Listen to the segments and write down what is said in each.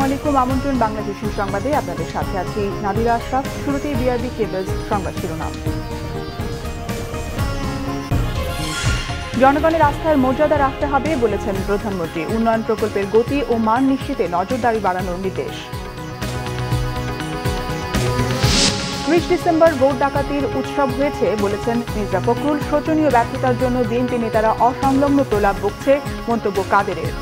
আসসালামু আলাইকুম। আমন্ত্রণ বাংলাদেশি সংবাদে আপনাদের সাথে আছি নাদিরা আশরাফ। শুরুতেই বিআরবি কেবলস সংবাদ শিরোনাম। জনগণের আস্থার মর্যাদা রাখতে হবে বলেছেন প্রধানমন্ত্রী। উন্নয়ন প্রকল্পের গতি ও মান নিশ্চিতে নজরদারি বাড়ানোর নির্দেশ। ৩০ ডিসেম্বর ভোট ডাকাতির উৎসব হয়েছে বলেছেন মির্জা ফখরুল। শোচনীয় ব্যর্থতার জন্য বিএনপি নেতারা অসংলগ্ন প্রলাপ বকছে, মন্তব্য কাদেরের।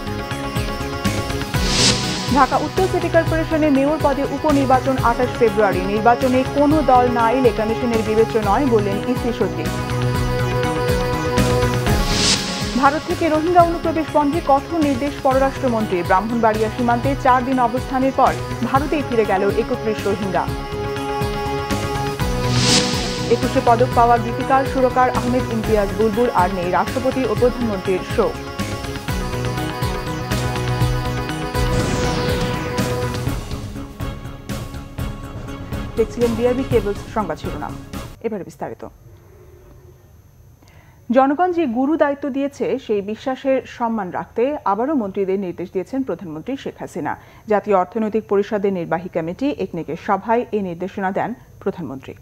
ঢাকা উত্তর সিটি কর্পোরেশনের মেয়র পদে উপনির্বাচন ২৮ ফেব্রুয়ারি। নির্বাচনে কোনো দল না এলে কমিশনের বিবেচ্য নয় বললেন ইসি সচিব। ভারত থেকে রোহিঙ্গা অনুপ্রবেশ বন্ধে কঠোর নির্দেশ পররাষ্ট্রমন্ত্রী। ব্রাহ্মণবাড়িয়া সীমান্তে ৪ দিন অবস্থানের পর ভারতেই ফিরে গেল ৩১ রোহিঙ্গা। ২১ পদক পাওয়া গীতিকার সুরকার আহমেদ ইমতিয়াজ বুলবুল আর নেই। রাষ্ট্রপতি ও প্রধানমন্ত্রীর শোক। দেখছিলেন বিআরবি কেবলস সংবাদ শিরোনাম। এবারে বিস্তারিত। জনগণ যে গুরু দায়িত্ব দিয়েছে সেই বিশ্বাসের সম্মান রাখতে আবারও মন্ত্রীদের নির্দেশ দিয়েছেন প্রধানমন্ত্রী শেখ হাসিনা। জাতীয় অর্থনৈতিক পরিষদের নির্বাহী কমিটি একনেকের সভায় এই নির্দেশনা দেন প্রধানমন্ত্রী।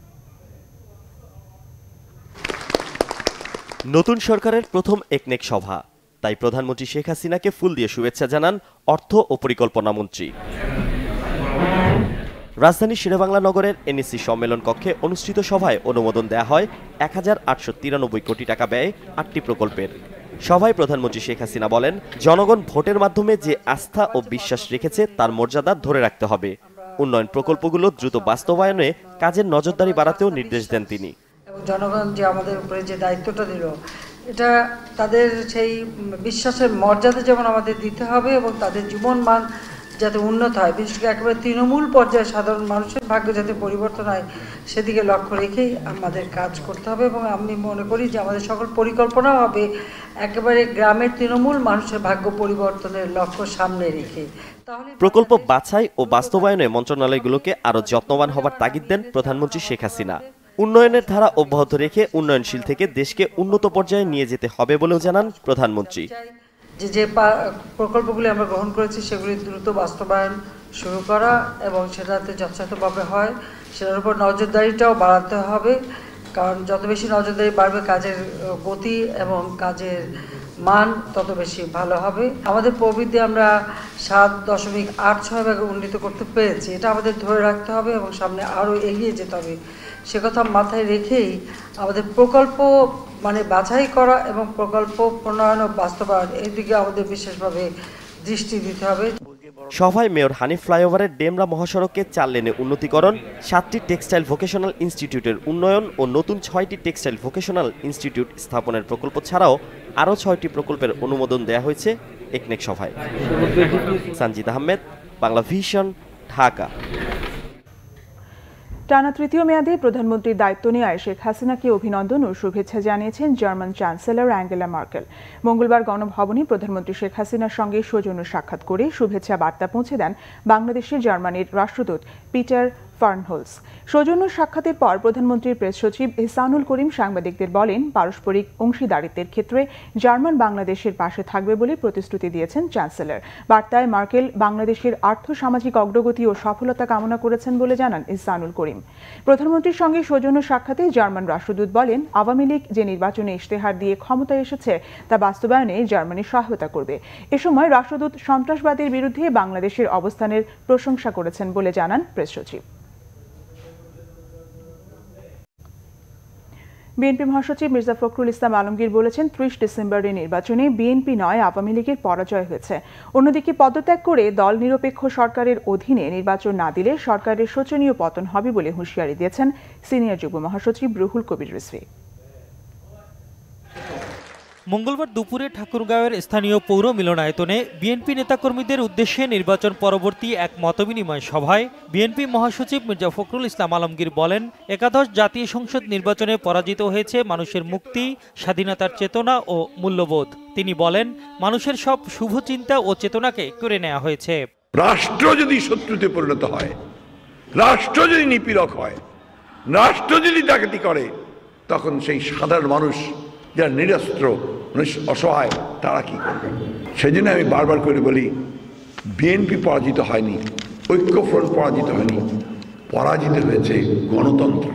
নতুন সরকারের প্রথম একনেক সভা, তাই প্রধানমন্ত্রী শেখ হাসিনাকে ফুল দিয়ে শুভেচ্ছা জানান অর্থ ও পরিকল্পনা মন্ত্রী। রাজধানীর শেরেবাংলা নগরের এনএসসি সম্মেলন কক্ষে অনুষ্ঠিত সভায় অনুমোদন দেয়া হয় ১,৮৯৩ কোটি টাকা ব্যয়ে ৮টি প্রকল্পের। সভায় প্রধানমন্ত্রী শেখ হাসিনা বলেন, জনগণ ভোটের মাধ্যমে যে আস্থা ও বিশ্বাস রেখেছে তার মর্যাদা ধরে রাখতে হবে। উন্নয়ন প্রকল্পগুলো দ্রুত বাস্তবায়নে কাজের নজরদারি বাড়াতেও নির্দেশ দেন তিনি। জনগণ যে আমাদের উপরে যে দায়িত্বটা দিল, এটা তাদের সেই বিশ্বাসের মর্যাদা যেমন আমাদের দিতে হবে এবং তাদের জীবন মান যাতে উন্নত হয়, বিশেষ করে একেবারে তৃণমূল পর্যায়ে সাধারণ মানুষের ভাগ্য যাতে পরিবর্তন হয় সেদিকে লক্ষ্য রেখেই আমাদের কাজ করতে হবে। এবং আমি মনে করি যে আমাদের সকল পরিকল্পনাও হবে একেবারে গ্রামের তৃণমূল মানুষের ভাগ্য পরিবর্তনের লক্ষ্য সামনে রেখে। প্রকল্প বাছাই ও বাস্তবায়নে মন্ত্রণালয়গুলোকে আরও যত্নবান হবার তাগিদ দেন প্রধানমন্ত্রী শেখ হাসিনা। উন্নয়নের ধারা অব্যাহত রেখে উন্নয়নশীল থেকে দেশকে উন্নত পর্যায়ে নিয়ে যেতে হবে বলেও জানান প্রধানমন্ত্রী। যে প্রকল্পগুলি আমরা গ্রহণ করেছি সেগুলি দ্রুত বাস্তবায়ন শুরু করা এবং সেটাতে যথাযথভাবে হয় সেটার উপর নজরদারিটাও বাড়াতে হবে, কারণ যত বেশি নজরদারি বাড়বে কাজের গতি এবং কাজের মান তত বেশি ভালো হবে। আমাদের প্রবৃদ্ধি আমরা 7.86 উন্নীত করতে পেরেছি, এটা আমাদের ধরে রাখতে হবে এবং সামনে আরও এগিয়ে যেতে হবে। সে কথা মাথায় রেখেই আমাদের প্রকল্প বাছাই করা এবং প্রকল্প প্রণয়ন ও বাস্তবায়ন এই দিকে আমাদের বিশেষভাবে দৃষ্টি দিতে হবে। সভায় মেয়র হানিফ ফ্লাইওভারের ডেমরা মহাসড়কে 4 লেনে উন্নতিকরণ, 7টি টেক্সটাইল ভোকেশনাল ইনস্টিটিউটের উন্নয়ন ও নতুন 6টি টেক্সটাইল ভোকেশনাল ইনস্টিটিউট স্থাপনের প্রকল্প ছাড়াও আরও 6টি প্রকল্পের অনুমোদন দেয়া হয়েছে একনেক সভায়। সানজিদ আহমেদ, বাংলা ভিশন, ঢাকা। টানা তৃতীয় মেয়াদে প্রধানমন্ত্রীর দায়িত্ব নেওয়ায় শেখ হাসিনাকে অভিনন্দন ও শুভেচ্ছা জানিয়েছেন জার্মান চ্যান্সেলর অ্যাঙ্গেলা মার্কেল। মঙ্গলবার গণভবনে প্রধানমন্ত্রী শেখ হাসিনার সঙ্গে সৌজন্য সাক্ষাৎ করে শুভেচ্ছা বার্তা পৌঁছে দেন বাংলাদেশের জার্মানির রাষ্ট্রদূত পিটার ফার্নহোলস। সৌজন্য সাক্ষাতের পর প্রধানমন্ত্রীর প্রেস সচিব ইহসানুল করিম সাংবাদিকদের বলেন, পারস্পরিক অংশীদারিত্বের ক্ষেত্রে জার্মান বাংলাদেশের পাশে থাকবে বলে প্রতিশ্রুতি দিয়েছেন চ্যান্সেলর। বার্তায় মার্কেল বাংলাদেশের আর্থ-সামাজিক অগ্রগতি ও সফলতা কামনা করেছেন বলে জানান ইহসানুল করিম। প্রধানমন্ত্রীর সঙ্গে সৌজন্য সাক্ষাতে জার্মান রাষ্ট্রদূত বলেন, আওয়ামী লীগ যে নির্বাচনে ইশতেহার দিয়ে ক্ষমতায় এসেছে তা বাস্তবায়নে জার্মানি সহায়তা করবে। এ সময় রাষ্ট্রদূত সন্ত্রাসবাদের বিরুদ্ধে বাংলাদেশের অবস্থানের প্রশংসা করেছেন বলে জানান প্রেস সচিব। বিএনপি মহাসচিব মির্জা ফখরুল ইসলাম আলমগীর বলেছেন, ৩০ ডিসেম্বরের নির্বাচনে বিএনপি নয় আওয়ামী লীগের পরাজয় হয়েছে। অন্যদিকে পদত্যাগ করে দল নিরপেক্ষ সরকারের অধীনে নির্বাচন না দিলে সরকারের শোচনীয় পতন হবে বলে হুঁশিয়ারি দিয়েছেন সিনিয়র যুগ্ম মহাসচিব রুহুল কবির রিজভী। মঙ্গলবার দুপুরে ঠাকুরগাঁওয়ের স্থানীয় পৌর মিলনায়তনে বিএনপি নেতাকর্মীদের উদ্দেশ্যে নির্বাচন পরবর্তী এক মতবিনিময় সভায় বিএনপি মহাসচিব মির্জা ফখরুল ইসলাম আলমগীর বলেন, একাদশ জাতীয় সংসদ নির্বাচনে পরাজিত হয়েছে মানুষের মুক্তি, স্বাধীনতার চেতনা ও মূল্যবোধ। তিনি বলেন, মানুষের সব শুভ চিন্তা ও চেতনাকে কেড়ে নেওয়া হয়েছে। রাষ্ট্র যদি শত্রুতে পরিণত হয়, রাষ্ট্র যদি নিপীড়ক হয়, রাষ্ট্র যদি ডাকাতি করে, তখন সেই সাধারণ মানুষ যারা নিরস্ত্র অসহায় তারা কি করবে? সেই জন্য আমি বারবার করে বলি, বিএনপি পরাজিত হয়নি, ঐক্যফ্রন্ট পরাজিত হয়নি, পরাজিত হয়েছে গণতন্ত্র,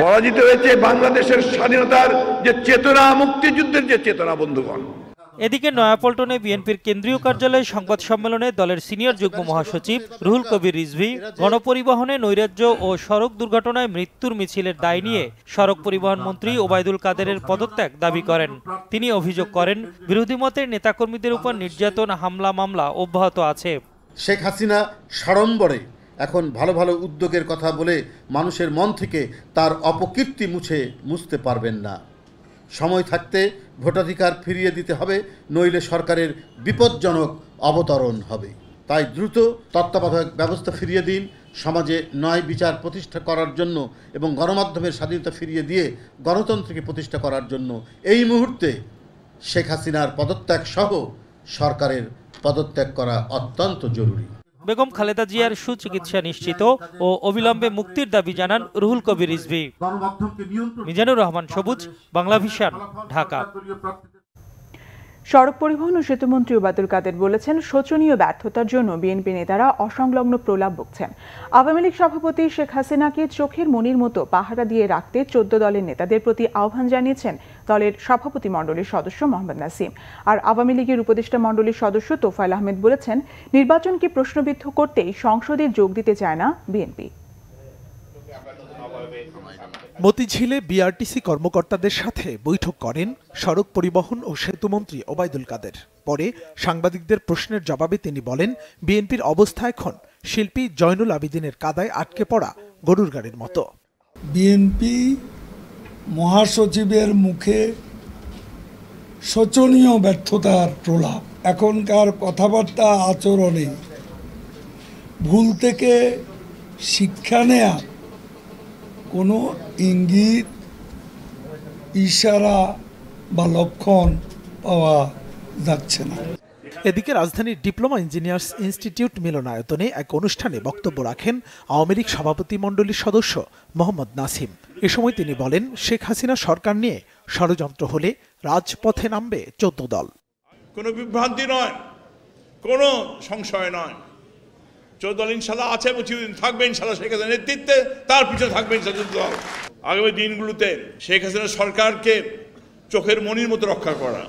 পরাজিত হয়েছে বাংলাদেশের স্বাধীনতার যে চেতনা, মুক্তিযুদ্ধের যে চেতনা। বন্ধুগণ, এদিকে নয়াপল্টনে বিএনপির কেন্দ্রীয় কার্যালয়ে সংবাদ সম্মেলনে দলের সিনিয়র যুগ্ম মহাসচিব রুহুল কবির রিজভী গণপরিবহনে নৈরাজ্য ও সড়ক দুর্ঘটনায় মৃত্যুর মিছিলের দায় নিয়ে সড়ক পরিবহন মন্ত্রী ওবায়দুল কাদেরের পদত্যাগ দাবি করেন। তিনি অভিযোগ করেন, বিরোধী মতের নেতাকর্মীদের উপর নির্যাতন, হামলা, মামলা অব্যাহত আছে। শেখ হাসিনা সাড়ম্বরে এখন ভালো ভালো উদ্যোগের কথা বলে মানুষের মন থেকে তার অপকীর্তি মুছতে পারবেন না। সময় থাকতে ভোটাধিকার ফিরিয়ে দিতে হবে, নইলে সরকারের বিপজ্জনক অবতরণ হবে। তাই দ্রুত তত্ত্বাবধায়ক ব্যবস্থা ফিরিয়ে দিন, সমাজে ন্যায় বিচার প্রতিষ্ঠা করার জন্য এবং গণমাধ্যমের স্বাধীনতা ফিরিয়ে দিয়ে গণতন্ত্রকে প্রতিষ্ঠা করার জন্য এই মুহূর্তে শেখ হাসিনার পদত্যাগ সহ সরকারের পদত্যাগ করা অত্যন্ত জরুরি। বেগম খালেদা জিয়ার সুচিকিৎসা নিশ্চিত ও অবিলম্বে মুক্তির দাবি জানান রুহুল কবির রিজভী। মিজানুর রহমান সবুজ, বাংলা ভিশন, ঢাকা। সড়ক পরিবহন ও সেতুমন্ত্রী ওবায়দুল কাদের বলেছেন, শোচনীয় ব্যর্থতার জন্য বিএনপি নেতারা অসংলগ্ন প্রলাপ বকছেন। আওয়ামী লীগ সভাপতি শেখ হাসিনাকে চোখের মণির মতো পাহারা দিয়ে রাখতে 14 দলের নেতাদের প্রতি আহ্বান জানিয়েছেন দলের সভাপতি মণ্ডলীর সদস্য মোহাম্মদ নাসিম। আর আওয়ামী লীগের উপদেষ্টা মণ্ডলীর সদস্য তোফায়েল আহমেদ বলেছেন, নির্বাচনকে প্রশ্নবিদ্ধ করতেই সংসদে যোগ দিতে চায় না বিএনপি। মতিঝিলে বিআরটিসি কর্মকর্তাদের সাথে বৈঠক করেন সড়ক পরিবহন ও সেতুমন্ত্রী ওবায়দুল কাদের। পরে সাংবাদিকদের প্রশ্নের জবাবে তিনি বলেন, বিএনপির অবস্থা এখন শিল্পী জয়নুল আবেদিনের কাদায় আটকে পড়া গরুর গাড়ির মতো। বিএনপি মহাসচিবের মুখে শোচনীয় ব্যর্থতার প্রলাপ। এখনকার কথাবার্তা, আচরণে ভুল থেকে শিক্ষা নেয়া কোনো ইঙ্গিত, ইশারা বা লক্ষণ পাওয়া যাচ্ছে না। এদিকে রাজধানীর ডিপ্লোমা ইঞ্জিনিয়ার্স ইনস্টিটিউট মিলনায়তনে এক অনুষ্ঠানে বক্তব্য রাখেন আওয়ামী লীগ সভাপতি মণ্ডলীর সদস্য মোহাম্মদ নাসিম। এ সময় তিনি বলেন, শেখ হাসিনা সরকার নিয়ে ষড়যন্ত্র হলে রাজপথে নামবে 14 দল। কোনো বিভ্রান্তি নয়, কোনো সংশয় নয়। 14 দল ইনশাল্লাহ আছে, থাকবে ইনশাল্লাহ। শেখ হাসিনার নেতৃত্বে তার পিছনে থাকবে ইনশাল্লাহ 14 দল। আগামী দিনগুলোতে শেখ হাসিনা সরকারকে চোখের মণির মতো রক্ষা করা।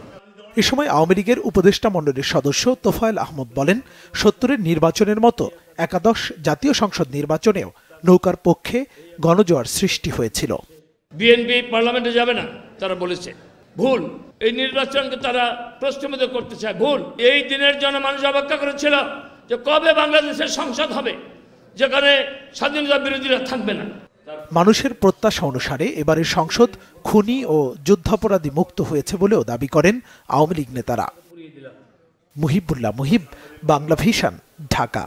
এ সময় আওয়ামী লীগের উপদেষ্টা মণ্ডলীর সদস্য তোফায়েল আহমদ বলেন, 70-এর নির্বাচনের মতো একাদশ জাতীয় সংসদ নির্বাচনেও নৌকার পক্ষে গণজোয়ার সৃষ্টি হয়েছিল। বিএনপি পার্লামেন্টে যাবে না, তারা বলেছে ভুল। এই নির্বাচনকে তারা প্রশ্নবিদ্ধ করতে চায়, ভুল। এই দিনের জন্য মানুষ অপেক্ষা করেছিল যে কবে বাংলাদেশের সংসদ হবে যেখানে স্বাধীনতা বিরোধীরা থাকবে না। মানুষের প্রত্যাশা অনুসারে এবারের সংসদ খুনি ও যুদ্ধাপরাধী মুক্ত হয়েছে বলেও দাবি করেন আওয়ামী লীগ নেতারা। মুহিবুল্লাহ মুহিব, বাংলা ভিশন, ঢাকা।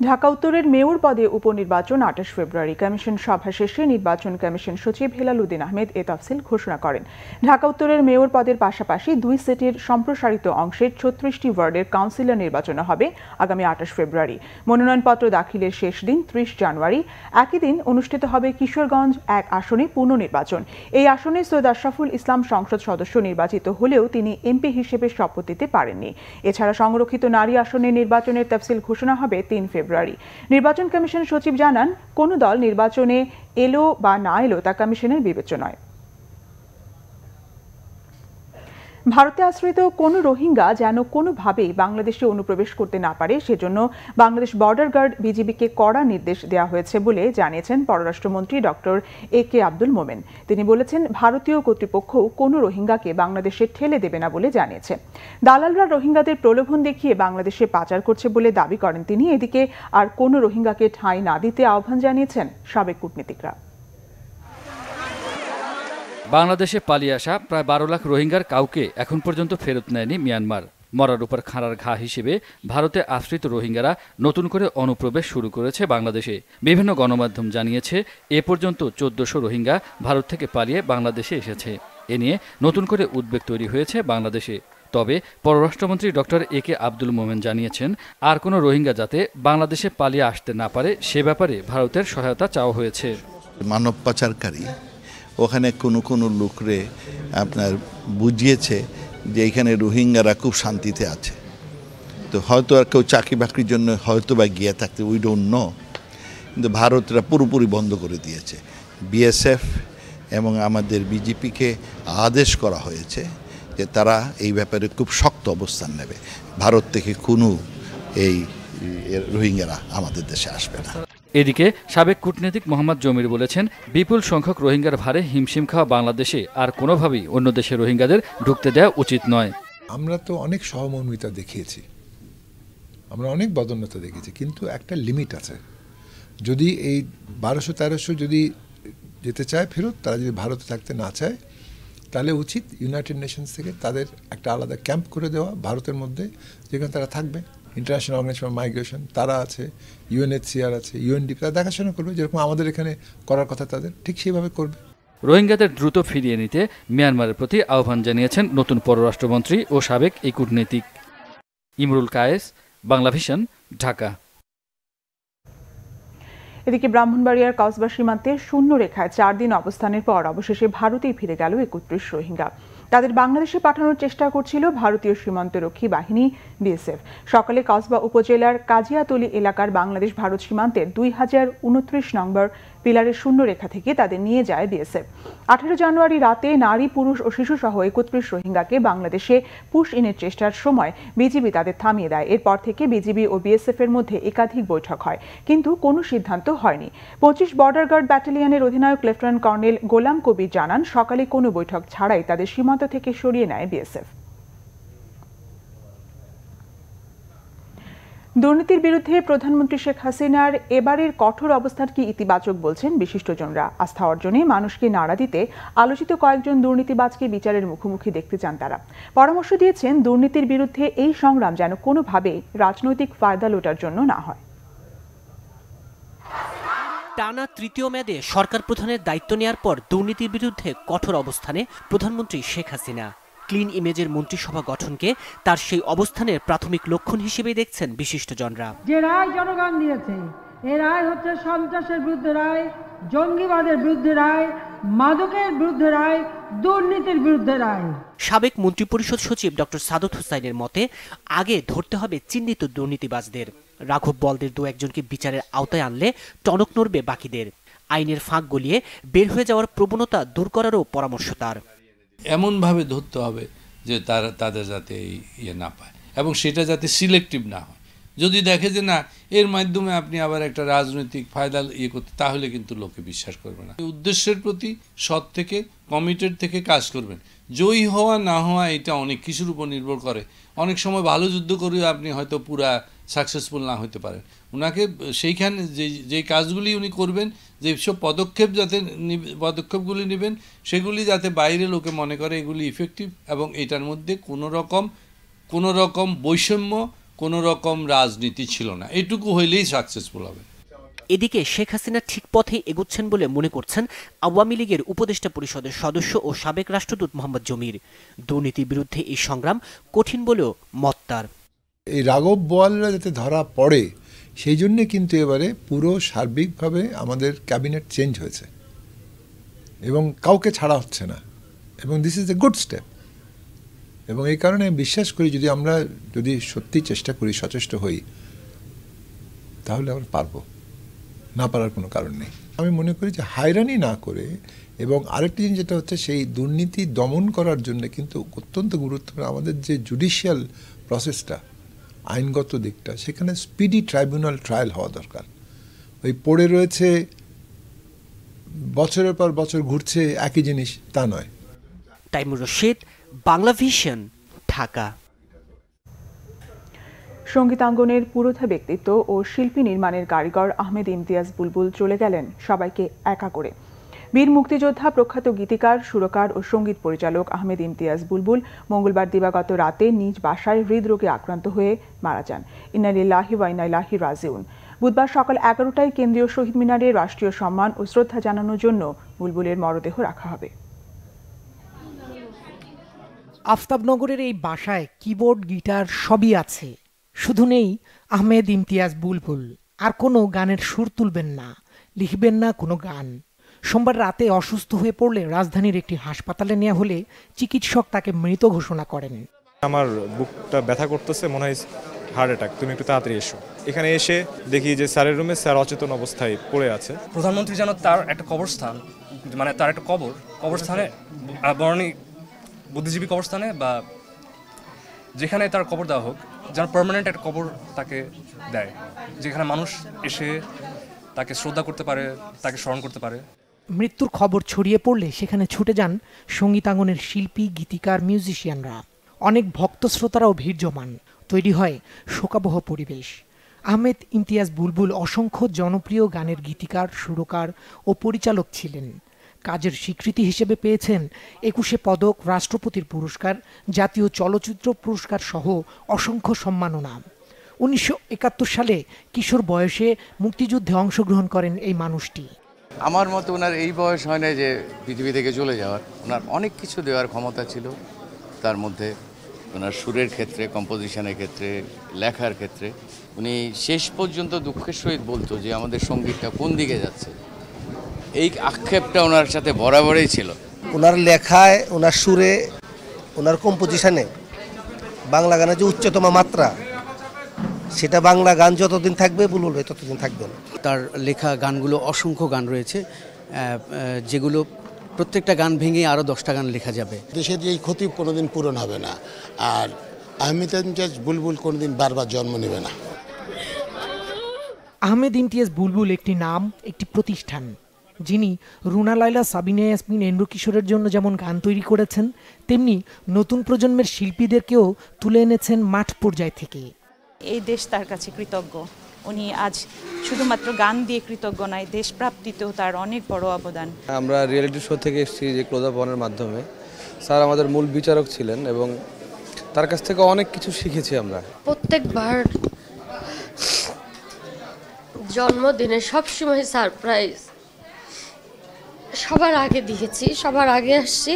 ঢাকা উত্তরের মেয়র পদে উপনির্বাচন 28 ফেব্রুয়ারি। কমিশন সভা শেষে নির্বাচন কমিশন সচিব হেলাল উদ্দিন আহমেদ এ তফসিল ঘোষণা করেন। ঢাকা উত্তরের মেয়র পদের পাশাপাশি 2 সেটের সম্প্রসারিত অংশের 36টি ওয়ার্ডের কাউন্সিলর নির্বাচন হবে আগামী 28 ফেব্রুয়ারি। মনোনয়নপত্র দাখিলের শেষ দিন 30 জানুয়ারি। একই দিন অনুষ্ঠিত হবে কিশোরগঞ্জ 1 আসনে পুনর্নির্বাচন। এই আসনে সৈয়দ আশরাফুল ইসলাম সংসদ সদস্য নির্বাচিত হলেও তিনি এমপি হিসেবে শপথ নিতে পারেননি। এছাড়া সংরক্ষিত নারী আসনে নির্বাচনের তফসিল ঘোষণা হবে 3 ফেব্রুয়ারি। নির্বাচন কমিশন সচিব জানান, কোনো দল নির্বাচনে এলো বা না এলো তা কমিশনের বিবেচনায়। ভারতে আশ্রিত কোনো রোহিঙ্গা যেন কোনোভাবেই বাংলাদেশে অনুপ্রবেশ করতে না পারে সেজন্য বাংলাদেশ বর্ডার গার্ড বিজিবিকে কড়া নির্দেশ দেওয়া হয়েছে বলে জানিয়েছেন পররাষ্ট্রমন্ত্রী ডক্টর এ.কে. আব্দুল মোমেন। তিনি বলেছেন, ভারতীয় কর্তৃপক্ষ কোনো রোহিঙ্গাকে বাংলাদেশে ঠেলে দেবে না বলে জানিয়েছে। দালালরা রোহিঙ্গাদের প্রলোভন দেখিয়ে বাংলাদেশে পাচার করছে বলে দাবি করেন তিনি। এদিকে আর কোনো রোহিঙ্গাকে ঠাঁই না দিতে আহ্বান জানিয়েছেন সাবেক কূটনীতিকরা। বাংলাদেশে পালিয়ে আসা প্রায় 12 লাখ রোহিঙ্গার কাউকে এখন পর্যন্ত ফেরত নেয়নি মিয়ানমার। মরার উপর খাঁড়ার ঘা হিসেবে ভারতে আশ্রিত রোহিঙ্গারা নতুন করে অনুপ্রবেশ শুরু করেছে বাংলাদেশে। বিভিন্ন গণমাধ্যম জানিয়েছে, এ পর্যন্ত 1400 রোহিঙ্গা ভারত থেকে পালিয়ে বাংলাদেশে এসেছে। এ নিয়ে নতুন করে উদ্বেগ তৈরি হয়েছে বাংলাদেশে। তবে পররাষ্ট্রমন্ত্রী ডক্টর এ.কে. আব্দুল মোমেন জানিয়েছেন, আর কোনো রোহিঙ্গা যাতে বাংলাদেশে পালিয়ে আসতে না পারে সে ব্যাপারে ভারতের সহায়তা চাওয়া হয়েছে। মানব পাচারকারী ওখানে কোনো লোকরে আপনার বুঝিয়েছে যে এখানে রোহিঙ্গারা খুব শান্তিতে আছে। তো হয়তো আর কেউ চাকরি বাকরির জন্য হয়তো বা গিয়ে থাকতে, উই ডোন্ট নো, কিন্তু ভারতরা পুরোপুরি বন্ধ করে দিয়েছে। বিএসএফ এবং আমাদের বিজেপিকে আদেশ করা হয়েছে যে তারা এই ব্যাপারে খুব শক্ত অবস্থান নেবে। ভারত থেকে কোনো এই রোহিঙ্গারা আমাদের দেশে আসবে না। এদিকে সাবেক কূটনীতিক মোহাম্মদ জমির বলেছেন, বিপুল সংখ্যক রোহিঙ্গার ভারে হিমশিম খাওয়া বাংলাদেশে আর কোনোভাবেই অন্য দেশে রোহিঙ্গাদের ঢুকতে দেওয়া উচিত নয়। আমরা তো অনেক সহমর্মিতা দেখিয়েছি, আমরা অনেক বদান্যতা দেখেছি, কিন্তু একটা লিমিট আছে। যদি এই 1200-1300 যদি যেতে চায় ফেরত, তারা যদি ভারতে থাকতে না চায়, তাহলে উচিত ইউনাইটেড নেশনস থেকে তাদের একটা আলাদা ক্যাম্প করে দেওয়া ভারতের মধ্যে, যেখানে তারা থাকবে। ইন্টারন্যাশনাল অর্গানাইজেশন ফর মাইগ্রেশন তারা আছে, UNHCR আছে, UNDP, তারা দেখাশোনা করবে, যেরকম আমাদের এখানে করার কথা তাদের ঠিক সেইভাবে করবে। রোহিঙ্গাদের দ্রুত ফিরিয়ে নিতে মিয়ানমারের প্রতি আহ্বান জানিয়েছেন নতুন পররাষ্ট্রমন্ত্রী ও সাবেক এই কূটনীতিক। ইমরুল কায়েস, বাংলা ভিশন, ঢাকা। এদিকে ব্রাহ্মণবাড়িয়ার কসবা সীমান্তে শূন্য রেখায় 4 দিন অবস্থানের পর অবশেষে ভারতেই ফিরে গেল 31 রোহিঙ্গা। তাদের বাংলাদেশে পাঠানোর চেষ্টা করছিল ভারতীয় সীমান্তরক্ষী বাহিনী বিএসএফ। সকালে কসবা উপজেলার কাজিয়াতলি এলাকার বাংলাদেশ ভারত সীমান্তের 2029 নম্বর পিলারের শূন্য রেখা থেকে তাদের নিয়ে যায় বিএসএফ। 18 জানুয়ারি রাতে নারী, পুরুষ ও শিশুসহ 31 রোহিঙ্গাকে বাংলাদেশে পুশ ইনের চেষ্টার সময় বিজিবি তাদের থামিয়ে দেয়। এরপর থেকে বিজিবি ও বিএসএফ এর মধ্যে একাধিক বৈঠক হয়, কিন্তু কোনো সিদ্ধান্ত হয়নি। 25 বর্ডার গার্ড ব্যাটালিয়নের অধিনায়ক লেফটেন্যান্ট কর্নেল গোলাম কবির জানান, সকালে কোনো বৈঠক ছাড়াই তাদের সীমান্ত থেকে সরিয়ে নেয় বিএসএফ। দুর্নীতির বিরুদ্ধে প্রধানমন্ত্রী শেখ হাসিনার এবারের কঠোর অবস্থানকে ইতিবাচক বলছেন বিশিষ্টজনরা। আস্থা অর্জনে মানুষকে নাড়া দিতে আলোচিত কয়েকজন দুর্নীতিবাজকে বিচারের মুখোমুখি দেখতে চান তারা। পরামর্শ দিয়েছেন, দুর্নীতির বিরুদ্ধে এই সংগ্রাম যেন কোনোভাবে রাজনৈতিক ফায়দা লোটার জন্য না হয়। টানা তৃতীয় মেয়াদে সরকার প্রধানের দায়িত্ব নেওয়ার পর দুর্নীতির বিরুদ্ধে কঠোর অবস্থানে প্রধানমন্ত্রী শেখ হাসিনা। ক্লিন ইমেজের মন্ত্রিসভা গঠনকে তার সেই অবস্থানের প্রাথমিক লক্ষণ হিসেবে দেখছেন বিশিষ্টজনরা। যে রায় জনগণ দিয়েছে, এই রায় হচ্ছে সন্ত্রাসের বিরুদ্ধে রায়, জঙ্গিবাদের বিরুদ্ধে রায়, মাদকের বিরুদ্ধে রায়, দুর্নীতির বিরুদ্ধে রায়। সাবেক মন্ত্রিপরিষদ সচিব ডক্টর সাদত হুসাইনের মতে, আগে ধরতে হবে চিহ্নিত দুর্নীতিবাজদের। রাঘব বলদের 2-1জনকে বিচারের আওতায় আনলে টনক নড়বে বাকিদের। আইনের ফাঁক গলিয়ে বের হয়ে যাওয়ার প্রবণতা দূর করারও পরামর্শ তার। এমনভাবে ধরতে হবে যে তাদের যাতে ইয়ে না পায়, এবং সেটা যাতে সিলেক্টিভ না হয়। যদি দেখে যে না, এর মাধ্যমে আপনি আবার একটা রাজনৈতিক ফায়দা করতে, তাহলে কিন্তু লোকে বিশ্বাস করবে না। উদ্দেশ্যের প্রতি সৎ থেকে, কমিটেড থেকে কাজ করবেন। জয়ী হওয়া না হওয়া এটা অনেক কিছুর উপর নির্ভর করে। অনেক সময় ভালো যুদ্ধ করেও আপনি হয়তো পুরা সাকসেসফুল না হতে পারেন। ওনাকে সেইখানে যে কাজগুলি উনি করবেন, যে সব পদক্ষেপগুলি নেবেন, সেগুলি যাতে বাইরে লোকে মনে করে এগুলি ইফেক্টিভ, এবং এটার মধ্যে কোনো রকম বৈষম্য, কোনো রকম রাজনীতি ছিল না, এটুকু হইলেই সাকসেসফুল হবে। এদিকে শেখ হাসিনা ঠিক পথে এগুচ্ছেন বলে মনে করছেন আওয়ামী লীগের উপদেষ্টা পরিষদের সদস্য ও সাবেক রাষ্ট্রদূত মোহাম্মদ জমির। দুর্নীতির বিরুদ্ধে এই সংগ্রাম কঠিন বলেও মত তার। এই রাঘব বোয়ালরা যাতে ধরা পড়ে, সেই জন্যে কিন্তু এবারে পুরো সার্বিকভাবে আমাদের ক্যাবিনেট চেঞ্জ হয়েছে এবং কাউকে ছাড়া হচ্ছে না, এবং this is a good step. এবং এই কারণে বিশ্বাস করি, আমরা যদি সত্যি চেষ্টা করি, সচেষ্ট হই, তাহলে আমরা পারবো, না পারার কোনো কারণ নেই। আমি মনে করি যে হায়রানি না করে, এবং আরেকটি জিনিস যেটা হচ্ছে, সেই দুর্নীতি দমন করার জন্য কিন্তু অত্যন্ত গুরুত্বপূর্ণ আমাদের যে জুডিশিয়াল প্রসেসটা, আইনগত দিকটা, সেখানে স্পিডি ট্রাইব্যুনাল ট্রায়াল হওয়া দরকার। ওই পড়ে রয়েছে, বছরের পর বছর ঘুরছে একই জিনিস, তা নয়। তাইমুর রশিদ, বাংলা ভিশন, ঢাকা। সঙ্গীতাঙ্গনের পুরোধা ব্যক্তিত্ব ও শিল্পী নির্মাণের কারিগর আহমেদ ইমতিয়াজ বুলবুল চলে গেলেন সবাইকে একা করে। বীর মুক্তিযোদ্ধা, প্রখ্যাত গীতিকার, সুরকার ও সঙ্গীত পরিচালক আহমেদ ইমতিয়াজ বুলবুল মঙ্গলবার দিবাগত রাতে নিজ বাসায় হৃদরোগে আক্রান্ত হয়ে মারা যান। ইন্না লিল্লাহি ওয়া ইন্না ইলাইহি রাজিউন। বুধবার সকাল 11টায় কেন্দ্রীয় শহীদ মিনারে রাষ্ট্রীয় সম্মান ও শ্রদ্ধা জানানোর জন্য বুলবুলের মরদেহ রাখা হবে। আফতাবনগরের এই বাসায় কিবোর্ড, গিটার সবই আছে, শুধু নেই আহমেদ ইমতিয়াজ বুলবুল। আর কোনো গানের সুর তুলবেন না, লিখবেন না কোনো গান, সোমবার রাতে অসুস্থ হয়ে পড়লে রাজধানীর একটি হাসপাতালে নেওয়া হলে চিকিৎসক তাকে মৃত ঘোষণা করেন। আমার বুকটা ব্যথা করতেছে, মনে হয় হার্ট অ্যাটাক, তুমি একটু তাড়াতাড়ি এসো। এখানে এসে দেখি যে স্যারের রুমে স্যার অচেতন অবস্থায় পড়ে আছে। প্রধানমন্ত্রী যেন তার একটা কবরস্থান, মানে তার একটা কবরস্থানে, বরণী বুদ্ধিজীবী কবরস্থানে বা যেখানে তার কবর দেওয়া হোক, যেন পার্মানেন্ট একটা কবর তাকে দেয়, যেখানে মানুষ এসে তাকে শ্রদ্ধা করতে পারে, তাকে স্মরণ করতে পারে। মৃত্যুর খবর ছড়িয়ে পড়লে সেখানে ছুটে যান সঙ্গীতাঙ্গনের শিল্পী, গীতিকার, মিউজিশিয়ানরা। অনেক ভক্ত শ্রোতারাও ভিড় জমান। তৈরি হয় শোকাবহ পরিবেশ। আহমেদ ইমতিয়াজ বুলবুল অসংখ্য জনপ্রিয় গানের গীতিকার, সুরকার ও পরিচালক ছিলেন। কাজের স্বীকৃতি হিসেবে পেয়েছেন 21 পদক, রাষ্ট্রপতির পুরস্কার, জাতীয় চলচ্চিত্র পুরস্কার সহ অসংখ্য সম্মাননা। 1971 সালে কিশোর বয়সে মুক্তিযুদ্ধে অংশগ্রহণ করেন এই মানুষটি। আমার মতে ওনার এই বয়স হয় না যে পৃথিবী থেকে চলে যাওয়ার। ওনার অনেক কিছু দেওয়ার ক্ষমতা ছিল, তার মধ্যে ওনার সুরের ক্ষেত্রে, কম্পোজিশনের ক্ষেত্রে, লেখার ক্ষেত্রে। উনি শেষ পর্যন্ত দুঃখের সহিত বলতো যে আমাদের সঙ্গীতটা কোন দিকে যাচ্ছে, এই আক্ষেপটা ওনার সাথে বরাবরই ছিল। ওনার লেখায়, ওনার সুরে, ওনার কম্পোজিশনে বাংলা গানের যে উচ্চতম মাত্রা, সেটা বাংলা গান যতদিন থাকবে বুলবুল ভাই ততদিন থাকবে না। তার লেখা গানগুলো অসংখ্য গান রয়েছে, যেগুলো প্রত্যেকটা গান ভেঙে আরও 10টা গান লেখা যাবে। দেশের এই ক্ষতি কোনোদিন পূরণ হবে না, আর আহমেদ ইমতিয়াজ বুলবুল কোনোদিন বারবার জন্ম নেবে না। আহমেদ ইমতিয়াজ বুলবুল একটি নাম, একটি প্রতিষ্ঠান, যিনি রুনা লায়লা, সাবিনা ইয়াসমিন, এন্ড্রু কিশোরের জন্য যেমন গান তৈরি করেছেন, তেমনি নতুন প্রজন্মের শিল্পীদেরকেও তুলে এনেছেন মাঠ পর্যায় থেকে। এই দেশ তার কাছে কৃতজ্ঞ। উনি আজ শুধুমাত্র গান দিয়ে কৃতজ্ঞ নয়, দেশ প্রাপ্তিতেও তার অনেক বড় অবদান। আমরা রিয়েলিটি শো থেকে এসেছি, যে ক্লোজ আপ ওয়ানের মাধ্যমে। স্যার আমাদের মূল বিচারক ছিলেন এবং তার কাছ থেকে অনেক কিছু শিখেছি আমরা। প্রত্যেকবার জন্মদিনে সবসময় সারপ্রাইজ, সবার আগে দিয়েছি, সবার আগে আসছি।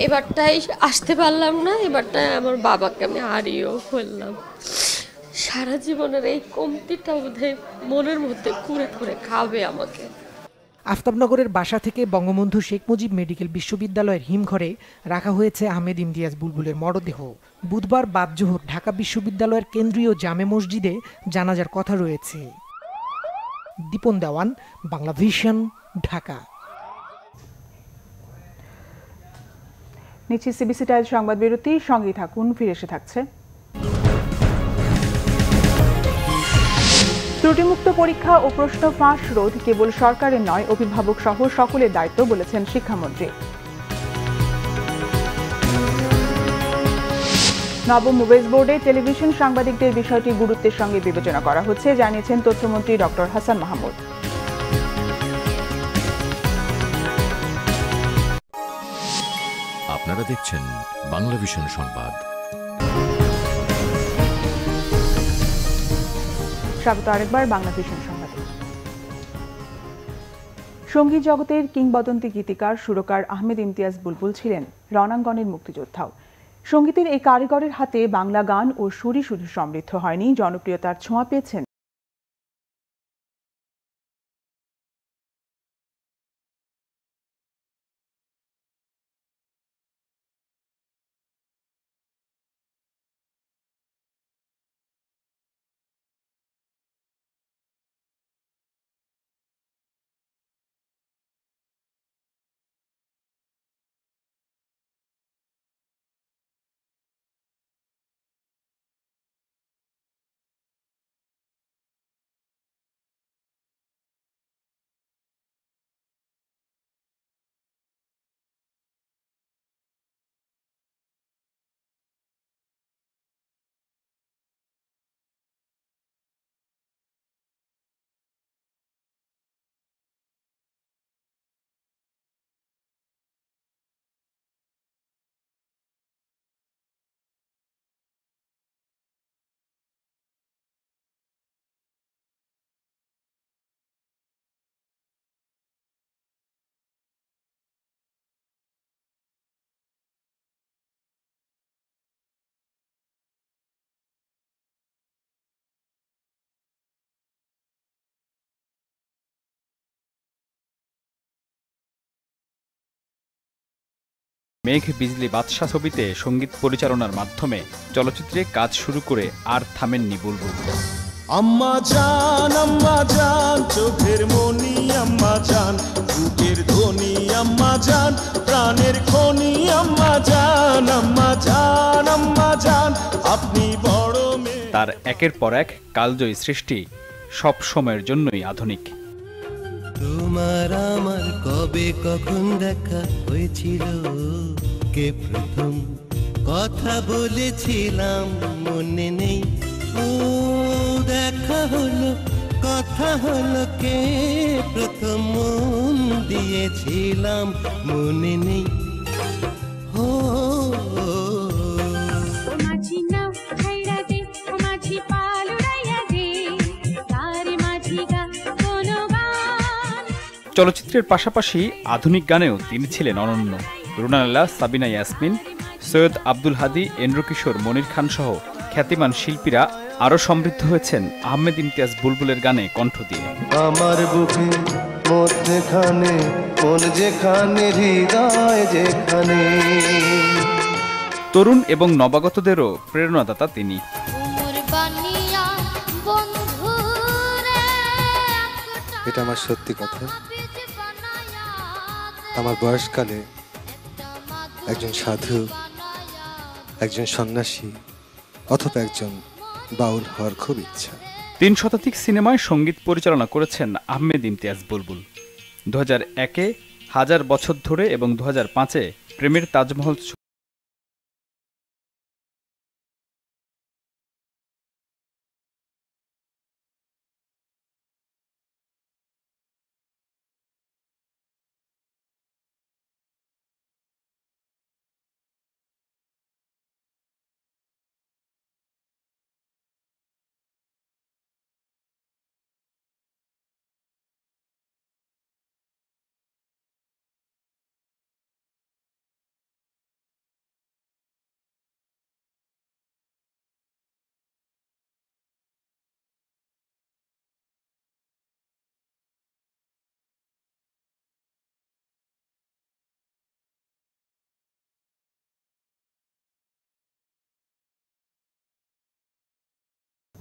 এবারটাই আসতে পারলাম না, এবারটাই আমার বাবাকে আমি হারিয়েও ফেললাম। সারা জীবনের এই কমতিটা বোধহয় মনের মধ্যে কুরে কুরে খাবে আমাকে। আফতাবনগরের বাসা থেকে বঙ্গবন্ধু শেখ মুজিব মেডিকেল বিশ্ববিদ্যালয়ের হিমঘরে রাখা হয়েছে আহমেদ ইমতিয়াজ বুলবুলের মরদেহ। বুধবার বাদ জোহর ঢাকা বিশ্ববিদ্যালয়ের কেন্দ্রীয় জামে মসজিদে জানাজার কথা রয়েছে। দীপন দেওয়ান, বাংলা ভিশন, ঢাকা। নিচ্ছি সিবিসি টাইল সংবাদ বিরতি, সঙ্গেই থাকুন, ফিরে এসে থাকছে। ত্রুটিমুক্ত পরীক্ষা ও প্রশ্ন ফাঁস রোধ কেবল সরকারের নয়, অভিভাবক সহ সকলের দায়িত্ব বলেছেন শিক্ষামন্ত্রী। নবম ওয়েজ বোর্ডে টেলিভিশন সাংবাদিকদের বিষয়টি গুরুত্বের সঙ্গে বিবেচনা করা হচ্ছে, জানিয়েছেন তথ্যমন্ত্রী ডক্টর হাসান মাহমুদ। আপনারা দেখছেন বাংলা ভিশন সংবাদ। স্বাগত আরেকবার বাংলা ভিশন সংবাদে। সঙ্গীত জগতের কিংবদন্তি গীতিকার, সুরকার আহমেদ ইমতিয়াজ বুলবুল ছিলেন রণাঙ্গনের মুক্তিযোদ্ধাও। সঙ্গীতের এই কারিগরের হাতে বাংলা গান ও সুরই শুধু সমৃদ্ধ হয়নি, জনপ্রিয়তার ছোঁয়া পেয়েছেন মেঘ বিজলি বাদশা ছবিতে সঙ্গীত পরিচালনার মাধ্যমে চলচ্চিত্রে কাজ শুরু করে আর থামেননি বুলবুল। আম্মা জান চোখের মনি আম্মা জান, বুকের ধ্বনি আম্মা জান, প্রাণের খনি আম্মা জান, আম্মা জান, আম্মা জান, আপনি বড় মেয়ে। তার একের পর এক কালজয়ী সৃষ্টি সব সময়ের জন্যই আধুনিক। তোমার আমার কবে কখন দেখা হয়েছিল, কে প্রথম কথা বলেছিলাম মনে নেই, ও দেখা হলো কথা হলো, কে প্রথম মন দিয়েছিলাম মনে নেই। ও চলচ্চিত্রের পাশাপাশি আধুনিক গানেও তিনি ছিলেন অনন্য। রুনা লায়লা, সাবিনা ইয়াসমিন, সৈয়দ আব্দুল হাদী, এন্ড্রু কিশোর, মনির খান সহ খ্যাতিমান শিল্পীরা আরও সমৃদ্ধ হয়েছেন আহমেদ ইমতিয়াজ বুলবুলের গানে কণ্ঠ দিয়ে। আমার বুকে মধ্যখানে মন যেখানে, হৃদয় যেখানে। তরুণ এবং নবাগতদেরও প্রেরণাদাতা তিনি। এটা আমার সত্যি কথা। আমার বয়সকালে একজন সাধু, একজন সন্ন্যাসী অথবা একজন বাউল হওয়ার খুব ইচ্ছা। 3 শতাধিক সিনেমায় সঙ্গীত পরিচালনা করেছেন আহমেদ ইমতিয়াজ বুলবুল। 2001-এ হাজার বছর ধরে এবং 2005-এ প্রেমের তাজমহল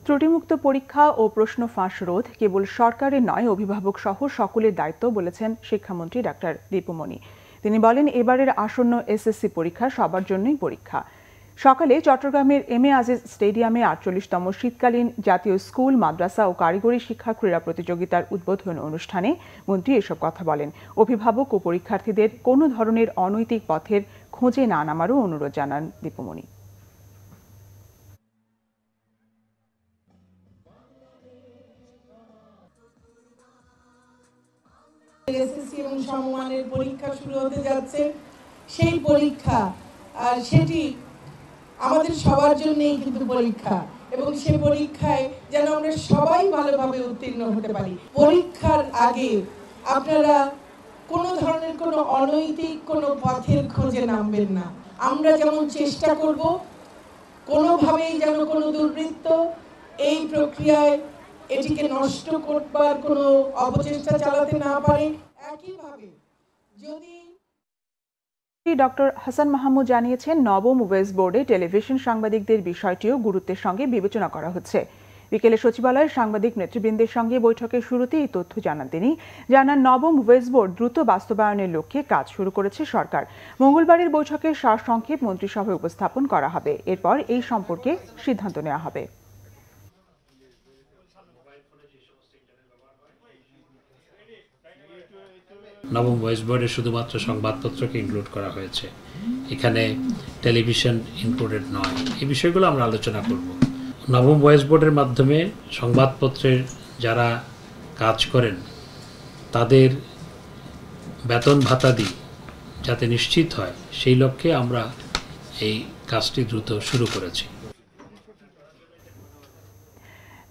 ত্রুটিমুক্ত পরীক্ষা ও প্রশ্ন ফাঁস রোধ কেবল সরকারের নয়, অভিভাবক সহ সকলের দায়িত্ব বলেছেন শিক্ষামন্ত্রী ডাক্তার দীপুমণি। তিনি বলেন, এবারের আসন্ন এসএসসি পরীক্ষা সবার জন্যই পরীক্ষা। সকালে চট্টগ্রামের এম এ আজিজ স্টেডিয়ামে 48তম শীতকালীন জাতীয় স্কুল, মাদ্রাসা ও কারিগরি শিক্ষা ক্রীড়া প্রতিযোগিতার উদ্বোধন অনুষ্ঠানে মন্ত্রী এসব কথা বলেন। অভিভাবক ও পরীক্ষার্থীদের কোনো ধরনের অনৈতিক পথের খোঁজে না নামারও অনুরোধ জানান দীপুমণি। এসএসসি এবং সমমানের পরীক্ষা শুরু হতে যাচ্ছে। সেই পরীক্ষা আর সেটি আমাদের সবার জন্যই কিন্তু পরীক্ষা, এবং সেই পরীক্ষায় যেন আমরা সবাই ভালোভাবে উত্তীর্ণ হতে পারি। পরীক্ষার আগে আপনারা কোনো ধরনের কোনো অনৈতিক কোনো পথের খোঁজে নামবেন না। আমরা যেমন চেষ্টা করব কোনোভাবেই যেন কোনো দুর্বৃত্ত এই প্রক্রিয়ায় এটিকে নষ্ট করবার কোনো অপচেষ্টা চালাতে না পারে। একইভাবে যদি ডক্টর হাসান মাহমুদ জানিয়েছেন, নবম ওয়েস বোর্ডে টেলিভিশন সাংবাদিকদের বিষয়টিও গুরুত্বের সঙ্গে বিবেচনা করা হচ্ছে। বিকেলে সচিবালয়ের সাংবাদিক নেতৃবৃন্দের সঙ্গে বৈঠকের শুরুতে এই তথ্য জানান তিনি। জানান, নবম ওয়েস বোর্ড দ্রুত বাস্তবায়নের লক্ষ্যে কাজ শুরু করেছে সরকার। মঙ্গলবারের বৈঠকে সারসংক্ষেপ মন্ত্রিসভায় উপস্থাপন করা হবে। এরপর এই সম্পর্কে সিদ্ধান্ত নেওয়া হবে। নবম ওয়েস বোর্ডে শুধুমাত্র সংবাদপত্রকে ইনক্লুড করা হয়েছে, এখানে টেলিভিশন ইনক্লুডেড নয়। এই বিষয়গুলো আমরা আলোচনা করব। নবম ওয়েস বোর্ডের মাধ্যমে সংবাদপত্রের যারা কাজ করেন তাদের বেতন ভাতাদি যাতে নিশ্চিত হয়, সেই লক্ষ্যে আমরা এই কাজটি দ্রুত শুরু করেছি।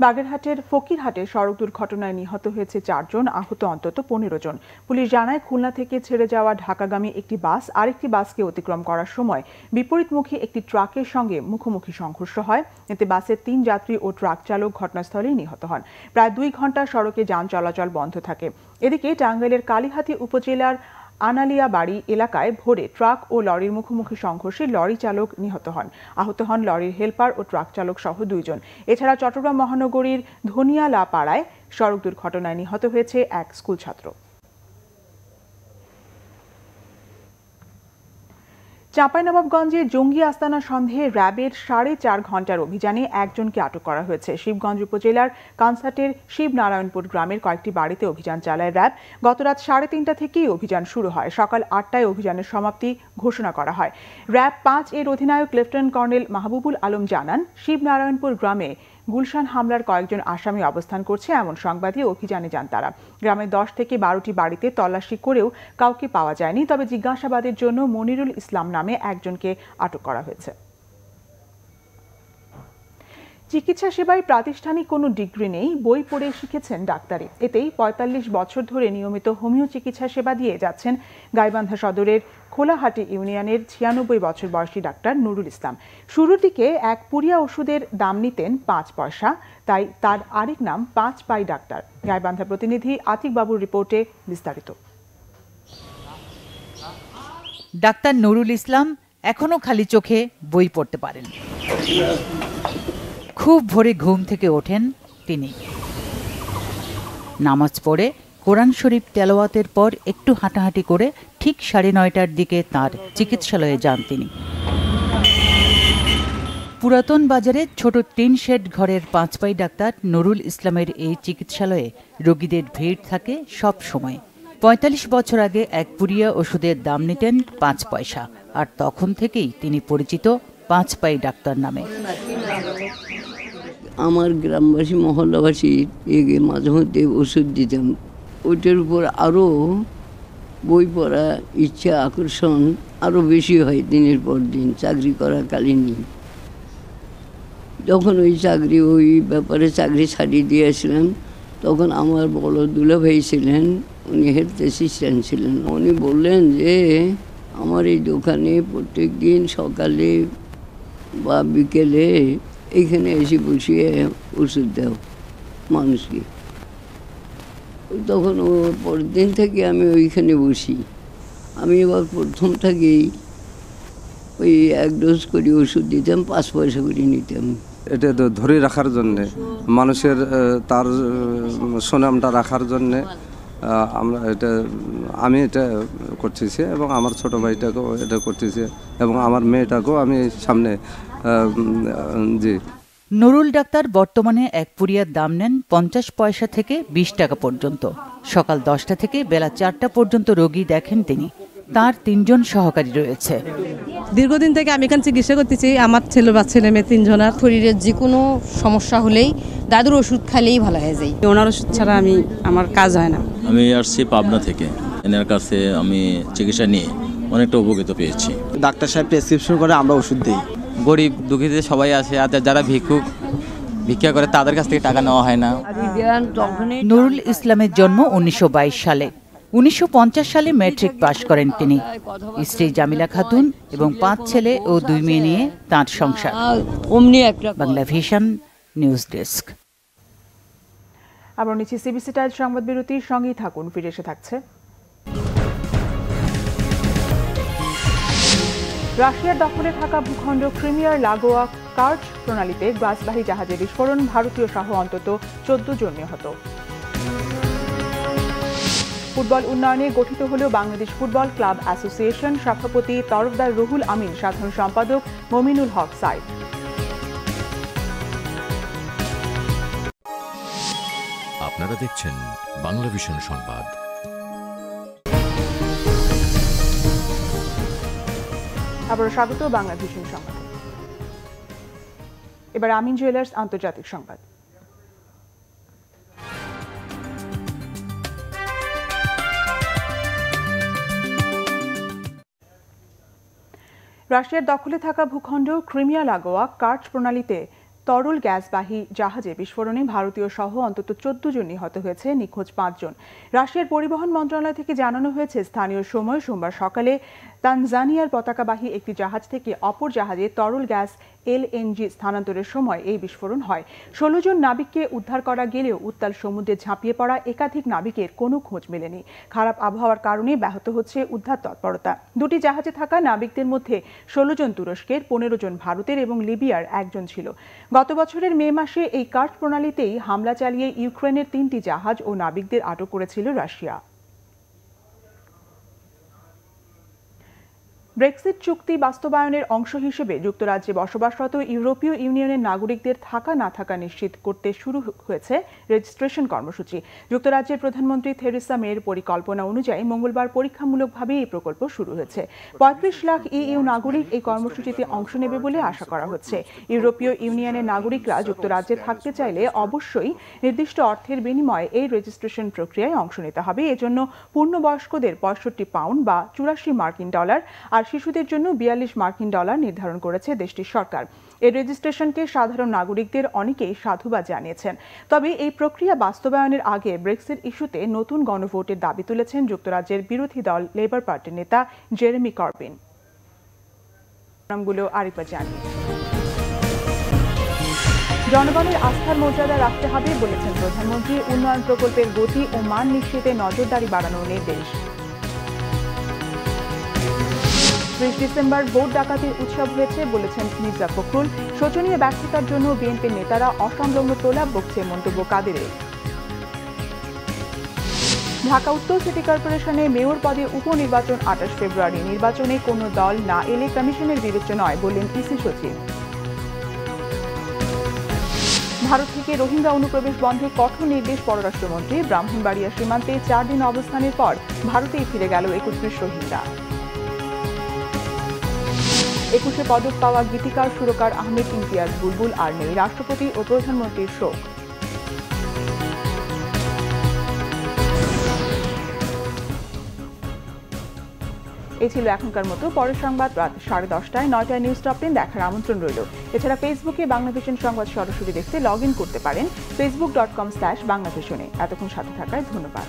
বাগেরহাটের ফকিরহাটে সড়ক দুর্ঘটনায় নিহত হয়েছে 4 জন, আহত অন্তত 15 জন। পুলিশ জানায়, খুলনা থেকে ছেড়ে যাওয়া ঢাকাগামী একটি বাস আরেকটি বাসকে অতিক্রম করার সময় বিপরীতমুখী একটি ট্রাকের সঙ্গে মুখোমুখি সংঘর্ষ হয়। এতে বাসের 3 যাত্রী ও ট্রাক চালক ঘটনাস্থলেই নিহত হন। প্রায় 2 ঘন্টা সড়কে যান চলাচল বন্ধ থাকে। এদিকে টাঙ্গাইলের কালিহাতী উপজেলার আনালিয়া বাড়ি এলাকায় ভোরে ট্রাক ও লরির মুখোমুখি সংঘর্ষে লরি চালক নিহত হন। আহত হন লরির হেলপার ও ট্রাক চালক সহ 2 জন। এছাড়া চট্টগ্রাম মহানগরীর ধনিয়ালা পাড়ায় সড়ক দুর্ঘটনায় নিহত হয়েছে এক স্কুল ছাত্র। চাঁপাইনবাবগঞ্জে জঙ্গি আস্তানা সন্দেহে র্যাবের 4.5 ঘণ্টার অভিযানে একজনকে আটক করা হয়েছে। শিবগঞ্জ উপজেলার কানসাটের শিবনারায়ণপুর গ্রামের কয়েকটি বাড়িতে অভিযান চালায় র্যাব। গতরাত 3:30 থেকেই অভিযান শুরু হয়। সকাল 8টায় অভিযানের সমাপ্তি ঘোষণা করা হয়। র্যাব 5 এর অধিনায়ক লেফটেন্যান্ট কর্নেল মাহবুবুল আলম জানান, শিবনারায়ণপুর গ্রামে গুলশান হামলার কয়েকজন আসামি অবস্থান করছে এমন সংবাদে অভিযানে যান তারা। গ্রামে 10 থেকে 12টি বাড়িতে তল্লাশি করেও কাউকে পাওয়া যায়নি, তবে জিজ্ঞাসাবাদের জন্য মনিরুল ইসলাম নামে একজনকে আটক করা হয়েছে। চিকিৎসা সেবায় প্রাতিষ্ঠানিক কোনো ডিগ্রি নেই, বই পড়ে শিখেছেন ডাক্তারি। এতেই 45 বছর ধরে নিয়মিত হোমিও চিকিৎসা সেবা দিয়ে যাচ্ছেন গাইবান্ধা সদরের খোলাহাটি ইউনিয়নের 96 বছর বয়সী ডাক্তার নুরুল ইসলাম। শুরুর দিকে এক পুরিয়া ওষুধের দাম নিতেন 5 পয়সা, তাই তার আরেক নাম 5 পাই ডাক্তার। গাইবান্ধা প্রতিনিধি আতিক বাবুর রিপোর্টে বিস্তারিত। ডাক্তার নুরুল ইসলাম এখনো খালি চোখে বই পড়তে পারেন। খুব ভোরে ঘুম থেকে ওঠেন তিনি। নামাজ পড়ে কোরআন শরীফ তেলাওয়াতের পর একটু হাঁটাহাঁটি করে ঠিক 9:30টার দিকে তার চিকিৎসালয়ে যান তিনি। পুরাতন বাজারে ছোট টিন শেড ঘরের 5 পাই ডাক্তার নুরুল ইসলামের এই চিকিৎসালয়ে রোগীদের ভিড় থাকে সব সময়। 45 বছর আগে এক পুরিয়া ওষুধের দাম নিতেন 5 পয়সা, আর তখন থেকেই তিনি পরিচিত 5 পাই ডাক্তার নামে। আমার গ্রামবাসী মহল্লাবাসী এগে মাঝে মধ্যে ওষুধ দিতাম। ওইটার উপর আরও বই পড়া ইচ্ছা আকর্ষণ আরও বেশি হয় দিনের পর দিন চাকরি করাকালীনই। যখন ওই ব্যাপারে চাকরি ছাড়িয়ে দিয়েছিলাম, তখন আমার বড় দুলাভাই ছিলেন, উনি হেলথ অ্যাসিস্ট্যান্ট ছিলেন। উনি বললেন যে আমার এই দোকানে প্রত্যেক দিন সকালে বা বিকেলে এইখানে এসে বসিয়ে ওষুধ দাও মানুষকে। তখন ও পরের দিন থেকে আমি ওইখানে বসি। আমি এবার প্রথম থেকেই ওই 1 ডোজ করে ওষুধ দিতাম, 5 পয়সা করে নিতাম। এটা ধরে রাখার জন্যে, মানুষের তার সুনামটা রাখার জন্যে আমি এটা করতেছি, এবং আমার ছোট ভাইটাকেও এটা করতেছি, এবং আমার মেয়েটাকেও আমি সামনে জি। নুরুল ডাক্তার বর্তমানে এক পুরিয়ার দাম নেন 50 পয়সা থেকে 20 টাকা পর্যন্ত। সকাল 10টা থেকে বেলা 4টা পর্যন্ত রোগী দেখেন তিনি। তার 3 জন সহকারী রয়েছে। দীর্ঘদিন থেকে আমি এখানে চিকিৎসা করতেছি। আমার ছেলে বা ছেলে মেয়ে 3 জনের। শরীরের যে কোনো সমস্যা হলেই দাদুর ওষুধ খাইলেই ভালো হয়ে যায়। ওনার ওষুধ ছাড়া আমার কাজ হয় না। আমি আসছি পাবনা থেকে। এনার কাছে আমি চিকিৎসা নিয়ে অনেকটা উপকৃত পেয়েছি। ডাক্তার সাহেব প্রেসক্রিপশন করে আমরা ওষুধ দিই। গরিব দুঃখীদের সবাই আসে, আর যারা ভিক্ষা করে তাদের কাছ থেকে টাকা নেওয়া হয় না। নুরুল ইসলামের জন্ম 1922 সালে। 1950 সালে ম্যাট্রিক পাশ করেন তিনি। স্ত্রী জামিলা খাতুন এবং 5 ছেলে ও 2 মেয়ে নিয়ে তাঁর সংসার। Bangla vision news desk. আবার নিচ্ছি সিবিসি টাইল সংবাদ বিরতির সঙ্গেই থাকুন, ফিরে এসে থাকছে। রাশিয়ার দখলে থাকা ভূখণ্ড ক্রিমিয়ার লাগোয়া কার্চ প্রণালীতে গ্যাসবাহী জাহাজে বিস্ফোরণ, ভারতীয় সহ অন্তত 14 জন নিহত। ফুটবল উন্নয়নে গঠিত হল বাংলাদেশ ফুটবল ক্লাব অ্যাসোসিয়েশন। সভাপতি তরফদার রুহুল আমিন, সাধারণ সম্পাদক মমিনুল হক সাইদ। আপনারা দেখছেন বাংলা ভিশন সংবাদ। আবার স্বাগত বাংলা ভিশন সংবাদ। এবার আমিন জুয়েলার্স আন্তর্জাতিক সংবাদ। রাশিয়ার দখলে থাকা ভূখণ্ড ক্রিমিয়া লাগোয়া কার্চ প্রণালীতে তরল গ্যাসবাহী জাহাজে বিস্ফোরণে ভারতীয় সহ অন্তত 14 জন নিহত হয়েছে, নিখোঁজ 5 জন। রাশিয়ার পরিবহন মন্ত্রণালয় থেকে জানানো হয়েছে, স্থানীয় সময় সোমবার সকালে তানজানিয়ার পতাকাবাহী একটি জাহাজ থেকে অপর জাহাজে তরল গ্যাস LNG স্থানান্তরের সময় এই বিস্ফোরণ হয়। 16 জন নাবিককে উদ্ধার করা গেলেও উত্তাল সমুদ্রে ঝাঁপিয়ে পড়া একাধিক নাবিকের কোনো খোঁজ মেলেনি। খারাপ আবহাওয়ার কারণে ব্যাহত হচ্ছে উদ্ধার তৎপরতা। দুটি জাহাজে থাকা নাবিকদের মধ্যে 16 জন তুরস্কের, 15 জন ভারতের এবং লিবিয়ার একজন ছিল। গত বছরের মে মাসে এই কার্ড প্রণালীতেই হামলা চালিয়ে ইউক্রেনের 3টি জাহাজ ও নাবিকদের আটক করেছিল রাশিয়া। ব্রেক্সিট চুক্তি বাস্তবায়নের অংশ হিসেবে যুক্তরাজ্যে বসবাসরত ইউরোপীয় ইউনিয়নের নাগরিকদের থাকা না থাকা নিশ্চিত করতে শুরু হয়েছে রেজিস্ট্রেশন কর্মসূচি। যুক্তরাজ্যের প্রধানমন্ত্রী থেরেসা মের পরিকল্পনা অনুযায়ী মঙ্গলবার পরীক্ষামূলকভাবে এই প্রকল্প শুরু হয়েছে। 35 লাখ EU নাগরিক এই কর্মসূচিতে অংশ নেবে বলে আশা করা হচ্ছে। ইউরোপীয় ইউনিয়নের নাগরিকরা যুক্তরাজ্যে থাকতে চাইলে অবশ্যই নির্দিষ্ট অর্থের বিনিময়ে এই রেজিস্ট্রেশন প্রক্রিয়ায় অংশ নিতে হবে। এজন্য পূর্ণবয়স্কদের 65 পাউন্ড বা 84 মার্কিন ডলার আর শিশুদের জন্য 42 মার্কিন ডলার নির্ধারণ করেছে দেশটির সরকার। এই রেজিস্ট্রেশনকে সাধারণ নাগরিকদের অনেকেই সাধুবাদ জানিয়েছেন। তবে এই প্রক্রিয়া বাস্তবায়নের আগে ব্রেক্সিট ইস্যুতে নতুন গণভোটের দাবি তুলেছেন যুক্তরাজ্যের বিরোধী দল লেবার পার্টির নেতা জেরেমি করবিন। নামগুলো আরিফা জানি। জনগণের আস্থার মর্যাদা রাখতে হবে বলেছেন প্রধানমন্ত্রী। উন্নয়ন প্রকল্পের গতি ও মান নিশ্চিতে নজরদারি বাড়ানোর নির্দেশ। 30 ডিসেম্বর ভোট ডাকাতির উৎসব হয়েছে বলেছেন মির্জা ফখরুল। শোচনীয় ব্যর্থতার জন্য বিএনপির নেতারা অসংলগ্ন প্রলাপ বকছে মন্তব্য কাদেরের। ঢাকা উত্তর সিটি কর্পোরেশনে মেয়র পদে উপনির্বাচন 28 ফেব্রুয়ারি। নির্বাচনে কোনো দল না এলে কমিশনের বিবেচনায় বললেন ইসি সচিব। ভারত থেকে রোহিঙ্গা অনুপ্রবেশ বন্ধে কঠোর নির্দেশ পররাষ্ট্রমন্ত্রী। ব্রাহ্মণবাড়িয়া সীমান্তে 4 দিন অবস্থানের পর ভারতেই ফিরে গেল 31 রোহিঙ্গা। 21 পদক পাওয়া গীতিকার সুরকার আহমেদ ইমতিয়াজ বুলবুল আর নেই। রাষ্ট্রপতি ও প্রধানমন্ত্রীর শোক। এই ছিল এখনকার মতো। পরের সংবাদ রাত 10:30টায় 9টায় নিউজ টপ 10 দেখার আমন্ত্রণ রইল। এছাড়া ফেসবুকে বাংলাভিশন সংবাদ সরাসরি দেখতে লগ ইন করতে পারেন facebook.com/বাংলাভিশনে। এতক্ষণ সাথে থাকায় ধন্যবাদ।